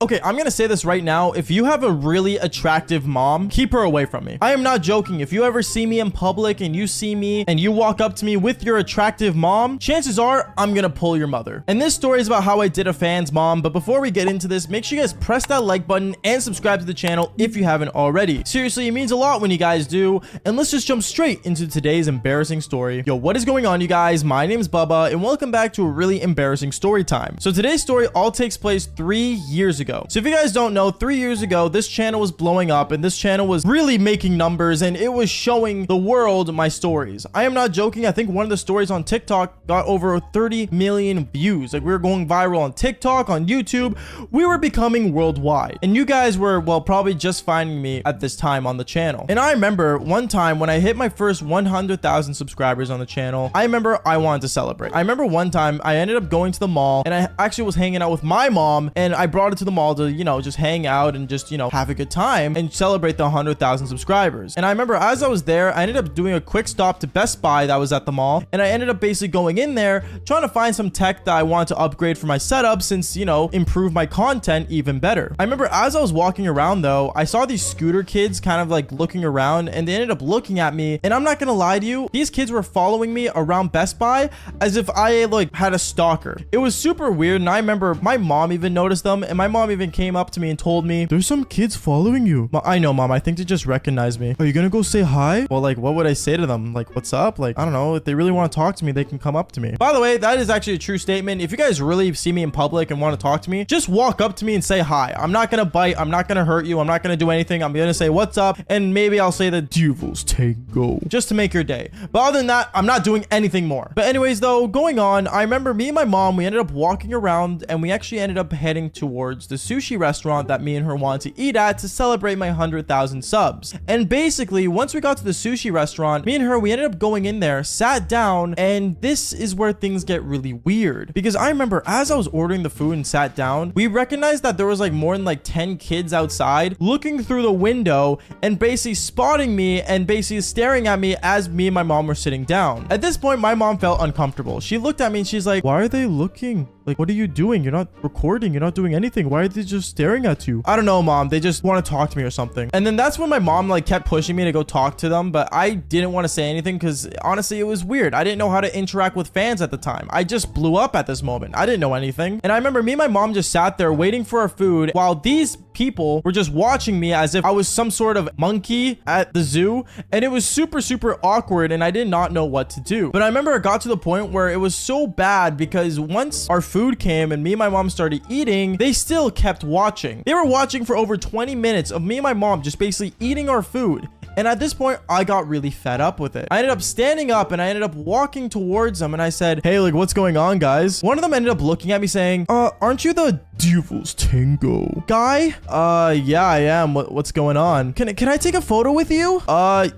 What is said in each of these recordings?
Okay, I'm gonna say this right now. If you have a really attractive mom, keep her away from me. I am not joking. If you ever see me in public and you see me and you walk up to me with your attractive mom, chances are I'm gonna pull your mother. And this story is about how I did a fan's mom. But before we get into this, make sure you guys press that like button and subscribe to the channel if you haven't already. Seriously, it means a lot when you guys do. And let's just jump straight into today's embarrassing story. Yo, what is going on, you guys? My name is Bubba and welcome back to a really embarrassing story time. So today's story all takes place 3 years ago. So if you guys don't know, 3 years ago, this channel was blowing up and this channel was really making numbers and it was showing the world my stories. I am not joking. I think one of the stories on TikTok got over 30 million views. Like, we were going viral on TikTok, on YouTube. We were becoming worldwide. And you guys were, well, probably just finding me at this time on the channel. And I remember one time when I hit my first 100,000 subscribers on the channel, I remember I wanted to celebrate. I remember one time I ended up going to the mall and I actually was hanging out with my mom and I brought her to the mall to, just hang out and just, have a good time and celebrate the 100,000 subscribers. And I remember as I was there, I ended up doing a quick stop to Best Buy that was at the mall. And I ended up basically going in there, trying to find some tech that I wanted to upgrade for my setup since, improve my content even better. I remember as I was walking around though, I saw these scooter kids kind of like looking around and they ended up looking at me. And I'm not gonna lie to you, these kids were following me around Best Buy as if I like had a stalker. It was super weird. And I remember my mom even noticed them and my mom even came up to me and told me, "There's some kids following you." I know, mom. I think they just recognized me. Are you gonna go say hi? Well, like, what would I say to them? Like, what's up? Like, I don't know. If they really want to talk to me, they can come up to me. By the way, that is actually a true statement. If you guys really see me in public and want to talk to me, just walk up to me and say hi. I'm not gonna bite. I'm not gonna hurt you. I'm not gonna do anything. I'm gonna say what's up, and maybe I'll say the Devil's Tango just to make your day. But other than that, I'm not doing anything more. But anyways, though, going on, I remember me and my mom, we ended up walking around and we actually ended up heading towards the sushi restaurant that me and her wanted to eat at to celebrate my 100,000 subs. And basically, once we got to the sushi restaurant, me and her, we ended up going in there, sat down, and this is where things get really weird. Because I remember as I was ordering the food and sat down, we recognized that there was like more than like 10 kids outside looking through the window and basically spotting me and basically staring at me as me and my mom were sitting down. At this point, my mom felt uncomfortable. She looked at me and she's like, "Why are they looking? Like, what are you doing? You're not recording. You're not doing anything. Why are they just staring at you?" I don't know, mom. They just want to talk to me or something. And then that's when my mom like kept pushing me to go talk to them. But I didn't want to say anything because honestly, it was weird. I didn't know how to interact with fans at the time. I just blew up at this moment. I didn't know anything. And I remember me and my mom just sat there waiting for our food while these people were just watching me as if I was some sort of monkey at the zoo. And it was super, super awkward. And I did not know what to do. But I remember it got to the point where it was so bad because once our food came and me and my mom started eating, they still kept watching. They were watching for over 20 minutes of me and my mom just basically eating our food. And at this point, I got really fed up with it. I ended up standing up and I ended up walking towards them and I said, "Hey, like, what's going on, guys?" One of them ended up looking at me saying, "Aren't you the Devil's Tango guy?" Yeah, I am. What's going on? Can I take a photo with you?"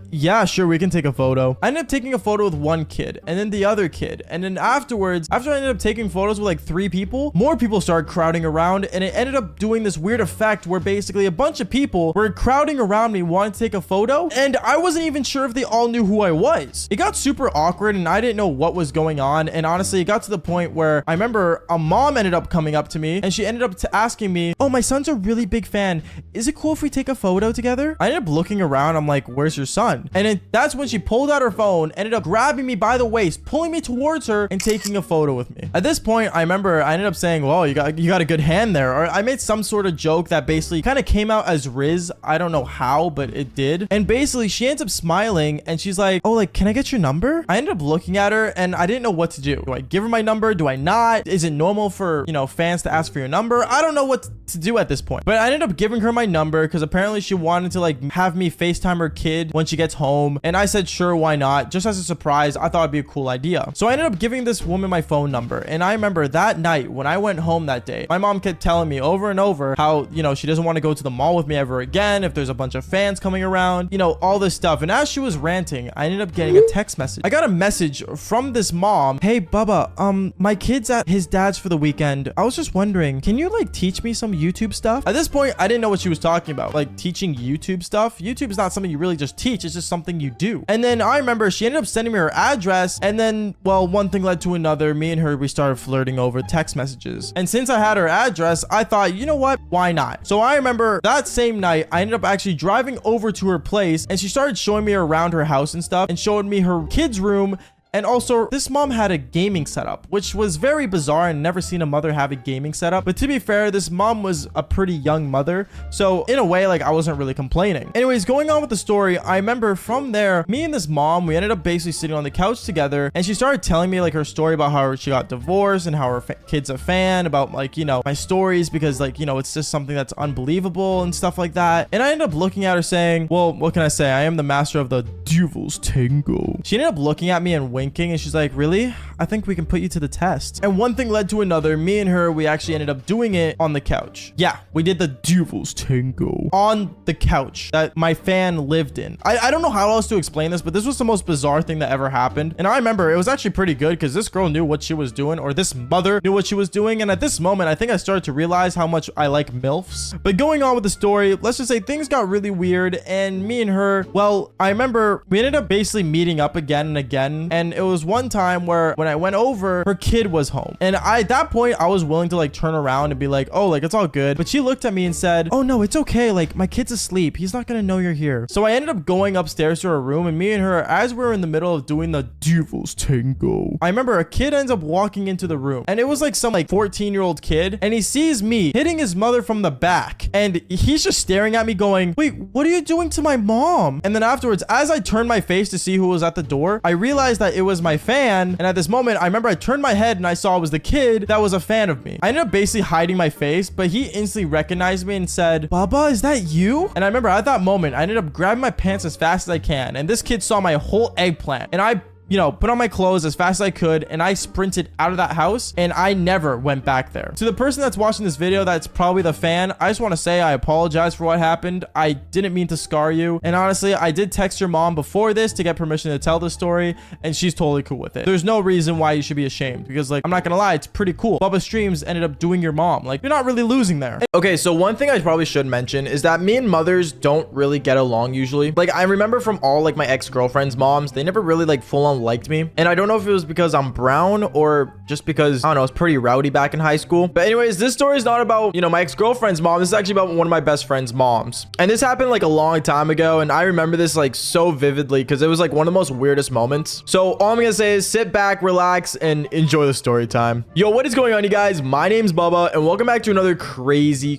Yeah, sure, we can take a photo." I ended up taking a photo with one kid and then the other kid. And then afterwards, after I ended up taking photos with like 3 people, more people started crowding around and it ended up doing this weird effect where basically a bunch of people were crowding around me wanting to take a photo. And I wasn't even sure if they all knew who I was. It got super awkward and I didn't know what was going on. And honestly, it got to the point where I remember a mom ended up coming up to me and she ended up asking me, "Oh, my son's a really big fan. Is it cool if we take a photo together?" I ended up looking around. I'm like, "Where's your son?" And then that's when she pulled out her phone, ended up grabbing me by the waist, pulling me towards her and taking a photo with me. At this point, I remember I ended up saying, "Well, you got a good hand there." Or I made some sort of joke that basically kind of came out as Riz. I don't know how, but it did. And basically she ends up smiling and she's like, "Oh, like, can I get your number?" I ended up looking at her and I didn't know what to do. Do I give her my number? Do I not? Is it normal for, fans to ask for your number? I don't know what to do at this point. But I ended up giving her my number because apparently she wanted to like have me FaceTime her kid when she gets home. And I said, sure, why not? Just as a surprise, I thought it'd be a cool idea. So I ended up giving this woman my phone number. And I remember that night when I went home that day, my mom kept telling me over and over how, she doesn't want to go to the mall with me ever again if there's a bunch of fans coming around. know, all this stuff. And as she was ranting, I ended up getting a text message. I got a message from this mom. Hey, Bubba, my kid's at his dad's for the weekend. I was just wondering, can you like teach me some YouTube stuff? At this point, I didn't know what she was talking about. Like teaching YouTube stuff. YouTube is not something you really just teach. It's just something you do. And then I remember she ended up sending me her address. And then, well, one thing led to another. Me and her, we started flirting over text messages. And since I had her address, I thought, you know what? Why not? So I remember that same night, I ended up actually driving over to her place, and she started showing me around her house and stuff and showing me her kids' room. And also, this mom had a gaming setup, which was very bizarre and never seen a mother have a gaming setup. But to be fair, this mom was a pretty young mother. So in a way, like I wasn't really complaining. Anyways, going on with the story, I remember from there, me and this mom, we ended up basically sitting on the couch together. And she started telling me like her story about how she got divorced and how her kid's a fan, about like, you know, my stories, because like, you know, it's just something that's unbelievable and stuff like that. And I ended up looking at her saying, well, what can I say? I am the master of the devil's tango. She ended up looking at me and winking, and she's like, really? I think we can put you to the test. And one thing led to another. Me and her, we actually ended up doing it on the couch. Yeah, we did the devil's tango on the couch that my fan lived in. I don't know how else to explain this, but this was the most bizarre thing that ever happened. And I remember it was actually pretty good because this girl knew what she was doing, or this mother knew what she was doing. And at this moment, I think I started to realize how much I like MILFs. But going on with the story, let's just say things got really weird. And me and her, well, I remember we ended up basically meeting up again and again. And it was one time where when I went over, her kid was home. And at that point, I was willing to like turn around and be like, oh, like it's all good. But she looked at me and said, oh no, it's okay. Like my kid's asleep. He's not gonna know you're here. So I ended up going upstairs to her room, and me and her, as we were in the middle of doing the devil's tango, I remember a kid ends up walking into the room, and it was like some like 14-year-old kid, and he sees me hitting his mother from the back, and he's just staring at me going, wait, what are you doing to my mom? And then afterwards, as I turned my face to see who was at the door, I realized that it was my fan. And at this moment, I remember I turned my head and I saw it was the kid that was a fan of me. I ended up basically hiding my face, but he instantly recognized me and said, Baba, is that you? And I remember at that moment, I ended up grabbing my pants as fast as I can. And this kid saw my whole eggplant, and I put on my clothes as fast as I could, and I sprinted out of that house, and I never went back there. To the person that's watching this video, that's probably the fan, I just want to say I apologize for what happened. I didn't mean to scar you. And honestly, I did text your mom before this to get permission to tell the story, and she's totally cool with it. There's no reason why you should be ashamed, because like, I'm not gonna lie, it's pretty cool. Bubba Streams ended up doing your mom. Like, you're not really losing there. Okay, so one thing I probably should mention is that me and mothers don't really get along usually. Like, I remember from all like my ex-girlfriend's moms, they never really like full on liked me. And I don't know if it was because I'm brown or just because, I don't know, it's pretty rowdy back in high school. But anyways, this story is not about, my ex-girlfriend's mom. This is actually about one of my best friend's moms. And this happened like a long time ago. And I remember this like so vividly because it was like one of the most weirdest moments. So all I'm going to say is sit back, relax, and enjoy the story time. Yo, what is going on, you guys? My name's Bubba, and welcome back to another crazy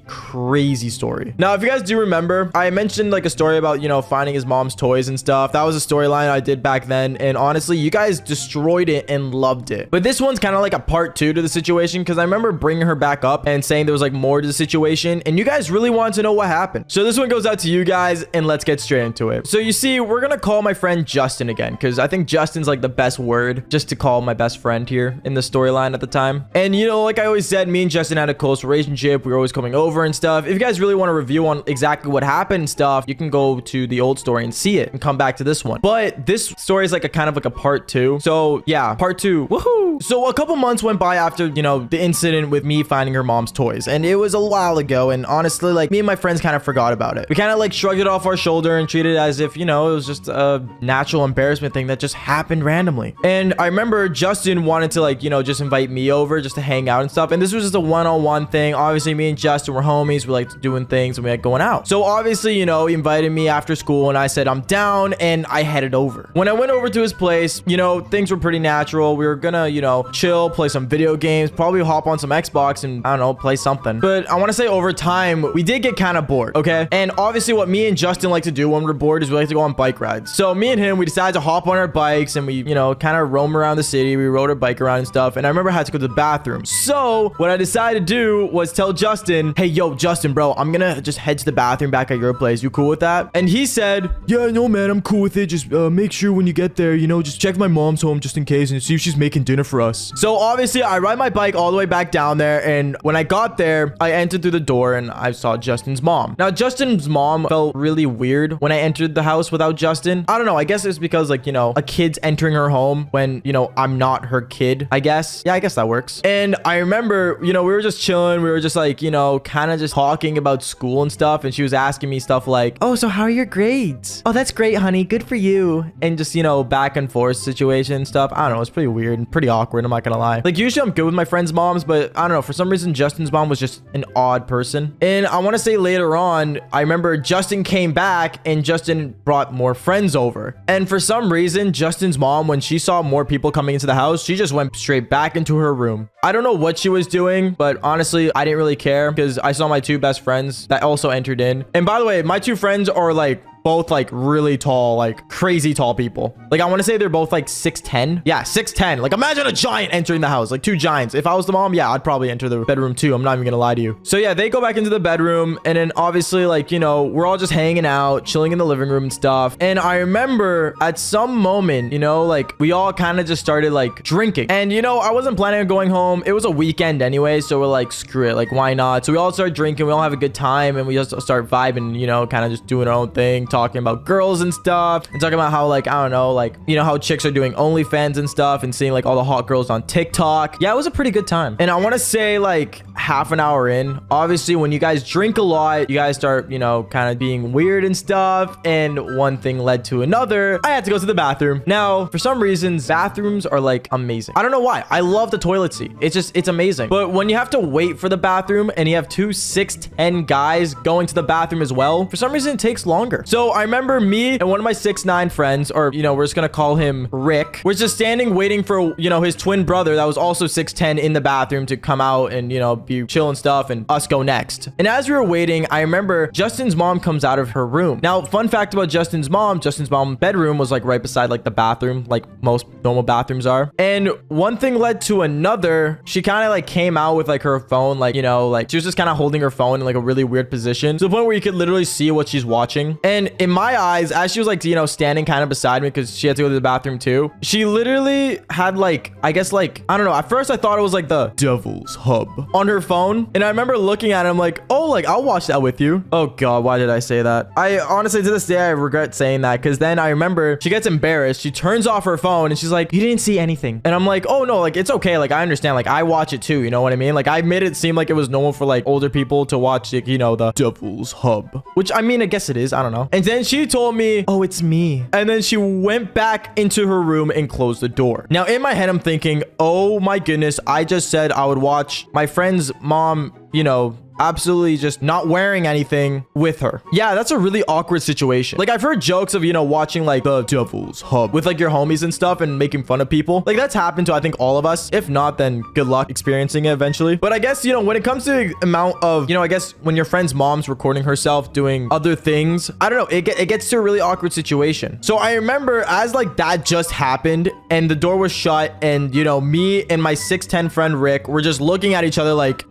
story. Now, if you guys do remember, I mentioned like a story about, finding his mom's toys and stuff. That was a storyline I did back then. And honestly, you guys destroyed it and loved it. But this one's kind of like a part 2 to the situation, because I remember bringing her back up and saying there was like more to the situation, and you guys really wanted to know what happened. So this one goes out to you guys, and let's get straight into it. So you see, we're gonna call my friend Justin again, because I think Justin's like the best word just to call my best friend here in the storyline at the time. And like I always said, me and Justin had a close relationship. We were always coming over and stuff. If you guys really want to review on exactly what happened and stuff, you can go to the old story and see it and come back to this one. But this story is like a kind of like a part 2. So yeah, part 2. Woohoo! So a couple months went by after, the incident with me finding her mom's toys. And it was a while ago. And honestly, like me and my friends kind of forgot about it. We kind of like shrugged it off our shoulder and treated it as if, it was just a natural embarrassment thing that just happened randomly. And I remember Justin wanted to like, just invite me over just to hang out and stuff. And this was just a one-on-one thing. Obviously, me and Justin were homies. We liked doing things and we like going out. So obviously, he invited me after school, and I said, I'm down, and I headed over. When I went over to his place, things were pretty natural. We were gonna, chill, play some video games, probably hop on some Xbox and, I don't know, play something. But I want to say over time, we did get kind of bored, okay? And obviously what me and Justin like to do when we're bored is we like to go on bike rides. So me and him, we decided to hop on our bikes, and we, kind of roam around the city. We rode our bike around and stuff. And I remember I had to go to the bathroom. So what I decided to do was tell Justin, hey, yo, Justin, bro, I'm gonna just head to the bathroom back at your place. You cool with that? And he said, yeah, no, man, I'm cool with it. Just make sure when you get there, just just check my mom's home just in case and see if she's making dinner for us. So obviously I ride my bike all the way back down there, and when I got there, I entered through the door and I saw Justin's mom. Now Justin's mom felt really weird when I entered the house without Justin. I don't know, I guess it's because like, you know, a kid's entering her home when, you know, I'm not her kid, I guess. Yeah, I guess that works. And I remember, you know, we were just chilling, we were just like, you know, kind of just talking about school and stuff, and she was asking me stuff like, oh, so how are your grades? Oh, that's great, honey, good for you. And just, you know, back and forth situation stuff. I don't know, it's pretty weird and pretty awkward, I'm not gonna lie. Like usually I'm good with my friends' moms, but I don't know, for some reason Justin's mom was just an odd person. And I want to say later on, I remember Justin came back and Justin brought more friends over, and for some reason Justin's mom, when she saw more people coming into the house, she just went straight back into her room. I don't know what she was doing, but honestly I didn't really care because I saw my two best friends that also entered in. And by the way, my two friends are like both like really tall, like crazy tall people. Like I want to say they're both like 6'10". Yeah, 6'10". Like imagine a giant entering the house, like two giants. If I was the mom, yeah, I'd probably enter the bedroom too. I'm not even gonna lie to you. So yeah, they go back into the bedroom, and then obviously like, you know, we're all just hanging out, chilling in the living room and stuff. And I remember at some moment, you know, like we all kind of just started like drinking. And you know, I wasn't planning on going home. It was a weekend anyway, so we're like, screw it, like why not? So we all start drinking, we all have a good time, and we just start vibing, you know, kind of just doing our own thing, talking about girls and stuff, and talking about how like, I don't know, like, you know, how chicks are doing OnlyFans and stuff, and seeing like all the hot girls on TikTok. Yeah, it was a pretty good time. And I want to say like half an hour in, obviously when you guys drink a lot, you guys start, you know, kind of being weird and stuff, and one thing led to another. I had to go to the bathroom. Now for some reasons bathrooms are like amazing. I don't know why. I love the toilet seat. It's amazing. But when you have to wait for the bathroom and you have two 6'10" guys going to the bathroom as well, for some reason it takes longer. So I remember me and one of my 6'9" friends, or you know, we're just gonna call him Rick, was just standing waiting for, you know, his twin brother that was also 6'10" in the bathroom to come out and, you know, be chill and stuff, and us go next. And as we were waiting, I remember Justin's mom comes out of her room. Now fun fact about Justin's mom bedroom was like right beside like the bathroom, like most normal bathrooms are. And one thing led to another. She kind of like came out with like her phone, like, you know, like she was just kind of holding her phone in like a really weird position, to the point where you could literally see what she's watching. And in my eyes, as she was like, you know, standing kind of beside me because she had to go to the bathroom too, she literally had like, I guess like, I don't know, at first I thought it was like the devil's hub on her phone. And I remember looking at it, I'm like, oh, like I'll watch that with you. Oh god, why did I say that? I honestly, to this day, I regret saying that, because then I remember she gets embarrassed, she turns off her phone and she's like, you didn't see anything. And I'm like, oh no, like it's okay, like I understand, like I watch it too, you know what I mean? Like I made it seem like it was normal for like older people to watch, like, you know, the devil's hub, which I mean, I guess it is, I don't know. And then she told me, oh, it's me. And then she went back into her room and closed the door. Now in my head, I'm thinking, oh my goodness, I just said I would watch my friend's mom, you know, absolutely just not wearing anything with her. Yeah, that's a really awkward situation. Like I've heard jokes of, you know, watching like the devil's hub with like your homies and stuff and making fun of people. Like that's happened to I think all of us. If not, then good luck experiencing it eventually. But I guess, you know, when it comes to the amount of, you know, I guess when your friend's mom's recording herself doing other things, I don't know, it gets to a really awkward situation. So I remember as like that just happened and the door was shut, and you know, me and my 6'10" friend Rick were just looking at each other like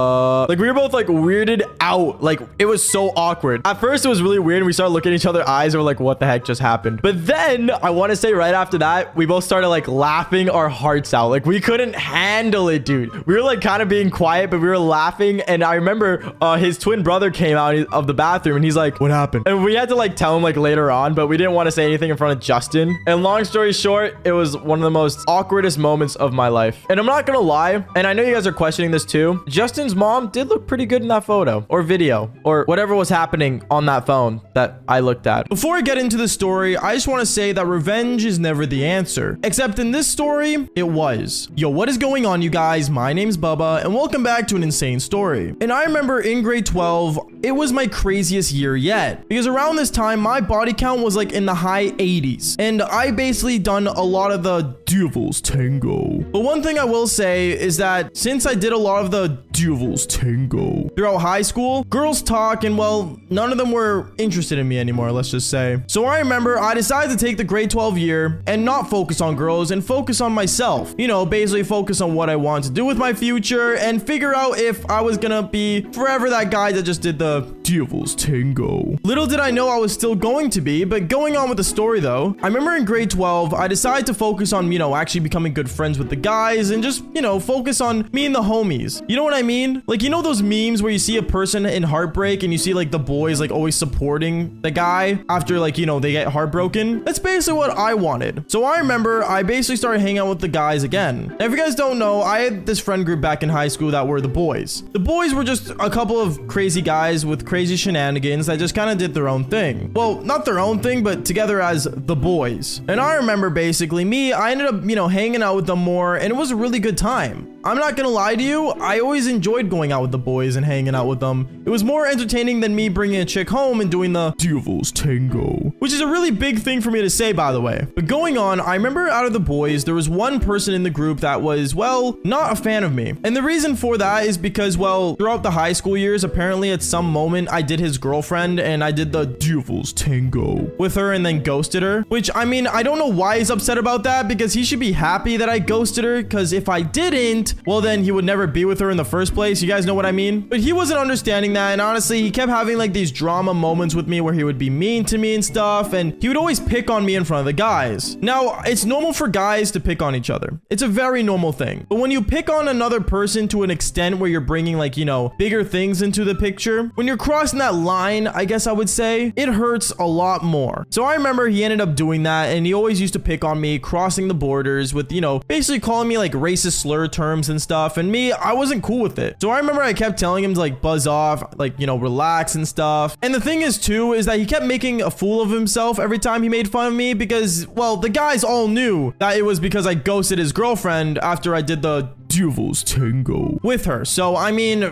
like we were both like weirded out. Like it was so awkward. At first it was really weird, and we started looking at each other's eyes and we're like, what the heck just happened? But then I want to say right after that, we both started like laughing our hearts out. Like we couldn't handle it, dude. We were like kind of being quiet, but we were laughing. And I remember his twin brother came out of the bathroom and he's like, what happened? And we had to like tell him like later on, but we didn't want to say anything in front of Justin. And long story short, it was one of the most awkwardest moments of my life. And I'm not gonna lie, and I know you guys are questioning this too, Justin's mom did look pretty good in that photo or video or whatever was happening on that phone that I looked at. Before I get into the story, I just want to say that revenge is never the answer, except in this story it was. Yo, what is going on, you guys? My name's Bubba and welcome back to an insane story. And I remember in grade 12, it was my craziest year yet, because around this time my body count was like in the high 80s, and I basically done a lot of the devil's tango. But one thing I will say is that since I did a lot of the devil's tango throughout high school, girls talk, and well, none of them were interested in me anymore, let's just say. So I remember I decided to take the grade 12 year and not focus on girls and focus on myself. You know, basically focus on what I want to do with my future and figure out if I was gonna be forever that guy that just did the devil's tango. Little did I know I was still going to be, but going on with the story though, I remember in grade 12, I decided to focus on, actually becoming good friends with the guys and just, focus on me and the homies. You know what I mean? Like, those memes where you see a person in heartbreak and you see like the boys like always supporting the guy after like, they get heartbroken? That's basically what I wanted. So I remember I basically started hanging out with the guys again. Now, if you guys don't know, I had this friend group back in high school that were the boys. The boys were just a couple of crazy guys with crazy shenanigans that just kind of did their own thing. Well, not their own thing, but together as the boys. And I remember basically I ended up, hanging out with them more, and it was a really good time. I'm not gonna lie to you, I always enjoyed going out with the boys and hanging out with them. It was more entertaining than me bringing a chick home and doing the devil's tango, which is a really big thing for me to say, by the way. But going on, I remember out of the boys, there was one person in the group that was, well, not a fan of me. And the reason for that is because, well, throughout the high school years, apparently at some moment, I did his girlfriend and I did the devil's tango with her and then ghosted her, which, I don't know why he's upset about that, because he should be happy that I ghosted her, because if I didn't, well, then he would never be with her in the first place. You guys know what I mean? But he wasn't understanding that, and honestly, he kept having like these drama moments with me where he would be mean to me and stuff, and he would always pick on me in front of the guys. Now, it's normal for guys to pick on each other. It's a very normal thing. But when you pick on another person to an extent where you're bringing like, bigger things into the picture, when you're crossing that line, I guess I would say, it hurts a lot more. So I remember he ended up doing that, and he always used to pick on me, crossing the borders with, basically calling me like racist slur terms and stuff. And me, I wasn't cool with it. So I remember I kept telling him to like buzz off, like, relax and stuff. And the thing is too, is that he kept making a fool of himself every time he made fun of me because, well, the guys all knew that it was because I ghosted his girlfriend after I did the devil's tango with her. So,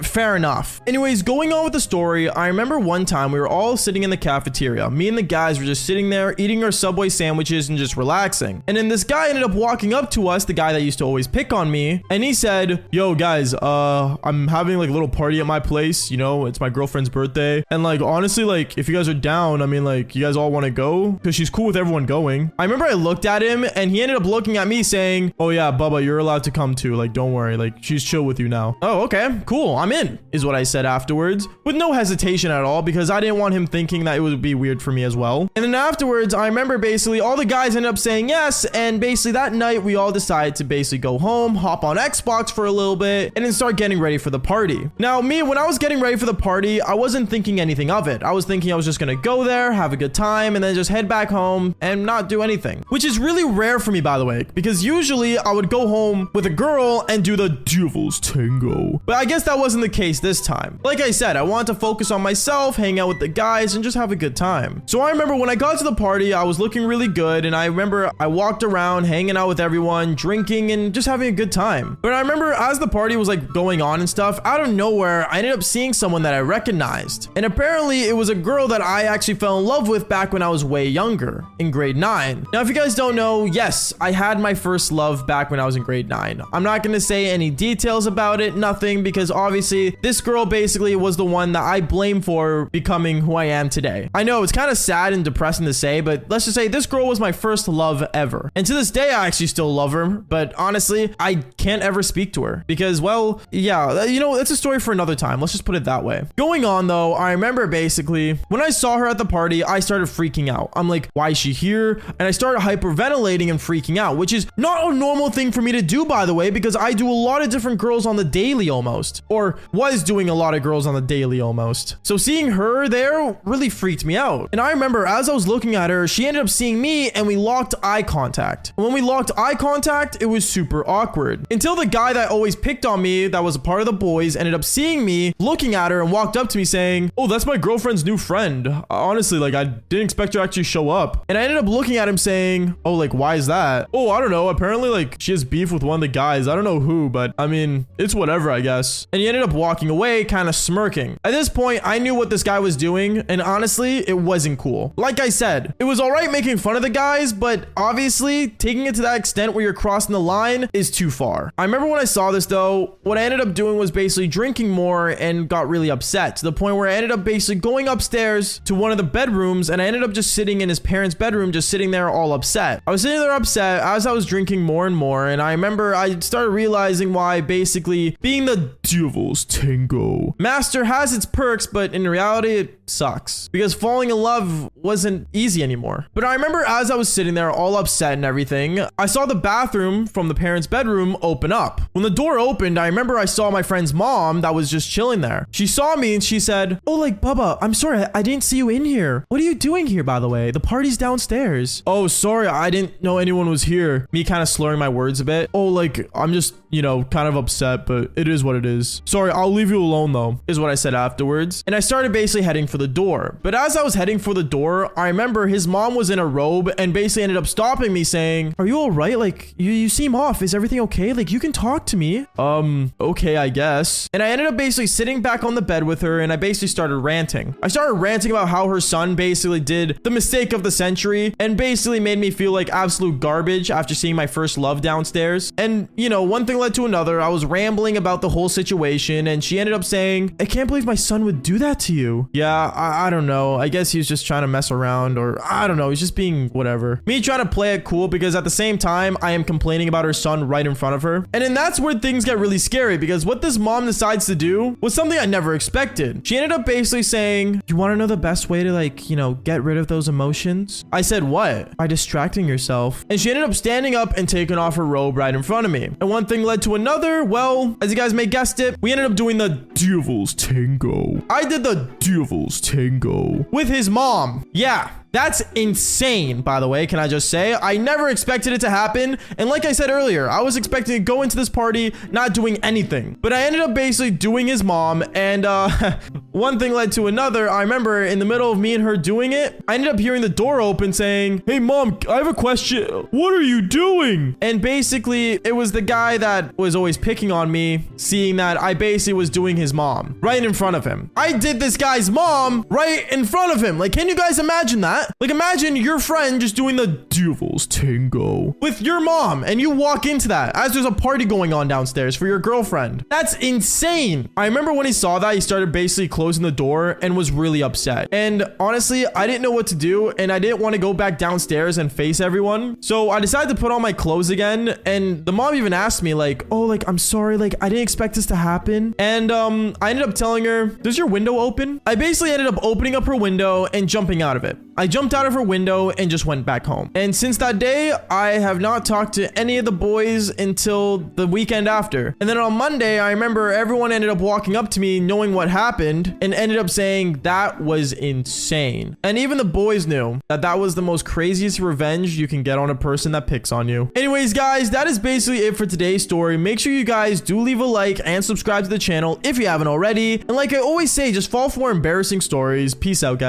fair enough. Anyways, going on with the story, I remember one time we were all sitting in the cafeteria. Me and the guys were just sitting there eating our Subway sandwiches and just relaxing. And then this guy ended up walking up to us, the guy that used to always pick on me, and he said, yo guys, I'm having like a little party at my place, it's my girlfriend's birthday, and like honestly, like if you guys are down, like you guys all want to go, because she's cool with everyone going. I remember I looked at him and he ended up looking at me saying, oh yeah, Bubba, you're allowed to come too, like don't worry, like she's chill with you now. Oh, okay, cool, I'm in, is what I said afterwards, with no hesitation at all, because I didn't want him thinking that it would be weird for me as well. And then afterwards, I remember basically all the guys ended up saying yes, and basically that night we all decided to basically go home, hop on Xbox for a little bit, and then start getting ready for the party. Now me, when I was getting ready for the party, I wasn't thinking anything of it. I was thinking I was just gonna go there, have a good time, and then just head back home and not do anything, which is really rare for me, by the way, because usually I would go home with a girl and do the devil's tango, but I guess that wasn't the case this time. Like I said, I wanted to focus on myself, hang out with the guys, and just have a good time. So I remember when I got to the party, I was looking really good, and I remember I walked around hanging out with everyone, drinking, and just having a good time. But I remember as the party was like going on and stuff, out of nowhere, I ended up seeing someone that I recognized. And apparently it was a girl that I actually fell in love with back when I was way younger, in grade 9. Now, if you guys don't know, yes, I had my first love back when I was in grade 9. I'm not going to say any details about it, nothing, because obviously this girl basically was the one that I blame for becoming who I am today. I know it's kind of sad and depressing to say, but let's just say this girl was my first love ever. And to this day, I actually still love her, but honestly, I can't ever speak to her because, well, yeah, that's a story for another time. Let's just put it that way. Going on though, I remember basically when I saw her at the party, I started freaking out. I'm like, why is she here? And I started hyperventilating and freaking out, which is not a normal thing for me to do, by the way, because I do a lot of different girls on the daily almost, or was doing a lot of girls on the daily almost. So seeing her there really freaked me out. And I remember as I was looking at her, she ended up seeing me and we locked eye contact. And when we locked eye contact, it was super awkward until the guy that always picked on me, that was a part of the boys, ended up seeing me looking at her and walked up to me saying, oh, that's my girlfriend's new friend. Honestly, like I didn't expect her to actually show up. And I ended up looking at him saying, oh, like, why is that? Oh, I don't know. Apparently, like, she has beef with one of the guys. I don't know who, but I mean, it's whatever, I guess. And he ended up walking away, kind of smirking. At this point, I knew what this guy was doing, and honestly, it wasn't cool. Like I said, it was all right making fun of the guys, but obviously, taking it to that extent where you're crossing the line is too far. I remember when I saw this, though, what I ended up doing was basically drinking more and got really upset to the point where I ended up basically going upstairs to one of the bedrooms, and I ended up just sitting in his parents' bedroom, just sitting there all upset. I was sitting there upset as I was drinking more and more, and I remember I started realizing realizing why basically being the Devil's Tango Master has its perks, but in reality, it sucks because falling in love wasn't easy anymore. But I remember as I was sitting there all upset and everything, I saw the bathroom from the parents' bedroom open up. When the door opened, I remember I saw my friend's mom that was just chilling there. She saw me and she said, "Oh, like, Bubba, I'm sorry, I didn't see you in here. What are you doing here, by the way? The party's downstairs." "Oh, sorry, I didn't know anyone was here." Me kind of slurring my words a bit. "Oh, like, I'm just, kind of upset, but it is what it is. Sorry, I'll leave you alone though," is what I said afterwards. And I started basically heading for the door. But as I was heading for the door, I remember his mom was in a robe and basically ended up stopping me saying, "Are you all right? Like, you seem off. Is everything okay? Like, you can talk to me." Okay, I guess. And I ended up basically sitting back on the bed with her and I basically started ranting. I started ranting about how her son basically did the mistake of the century and basically made me feel like absolute garbage after seeing my first love downstairs. And, one thing led to another. I was rambling about the whole situation and she ended up saying, "I can't believe my son would do that to you." Yeah, I don't know. I guess he was just trying to mess around, or I don't know. He's just being whatever. Me trying to play it cool because at the same time, I am complaining about her son right in front of her. And then that's where things get really scary because what this mom decides to do was something I never expected. She ended up basically saying, "You want to know the best way to get rid of those emotions?" I said, "What?" "By distracting yourself." And she ended up standing up and taking off her robe right in front of me. And one thing led to another. Well, as you guys may guessed it, we ended up doing the Devil's Tango. I did the Devil's Tango with his mom. Yeah. That's insane, by the way, can I just say? I never expected it to happen. And like I said earlier, I was expecting to go into this party not doing anything. But I ended up basically doing his mom. And one thing led to another. I remember in the middle of me and her doing it, I ended up hearing the door open saying, "Hey, mom, I have a question. What are you doing?" And basically, it was the guy that was always picking on me, seeing that I basically was doing his mom right in front of him. I did this guy's mom right in front of him. Like, can you guys imagine that? Like, imagine your friend just doing the Devil's Tango with your mom and you walk into that as there's a party going on downstairs for your girlfriend. That's insane. I remember when he saw that, he started basically closing the door and was really upset. And honestly, I didn't know what to do and I didn't want to go back downstairs and face everyone. So I decided to put on my clothes again. And the mom even asked me like, "Oh, like, I'm sorry. Like, I didn't expect this to happen." And I ended up telling her, "Does your window open?" I basically ended up opening up her window and jumping out of it. I jumped out of her window and just went back home. And since that day, I have not talked to any of the boys until the weekend after. And then on Monday, I remember everyone ended up walking up to me knowing what happened and ended up saying that was insane. And even the boys knew that that was the most craziest revenge you can get on a person that picks on you. Anyways, guys, that is basically it for today's story. Make sure you guys do leave a like and subscribe to the channel if you haven't already. And like I always say, just fall for more embarrassing stories. Peace out, guys.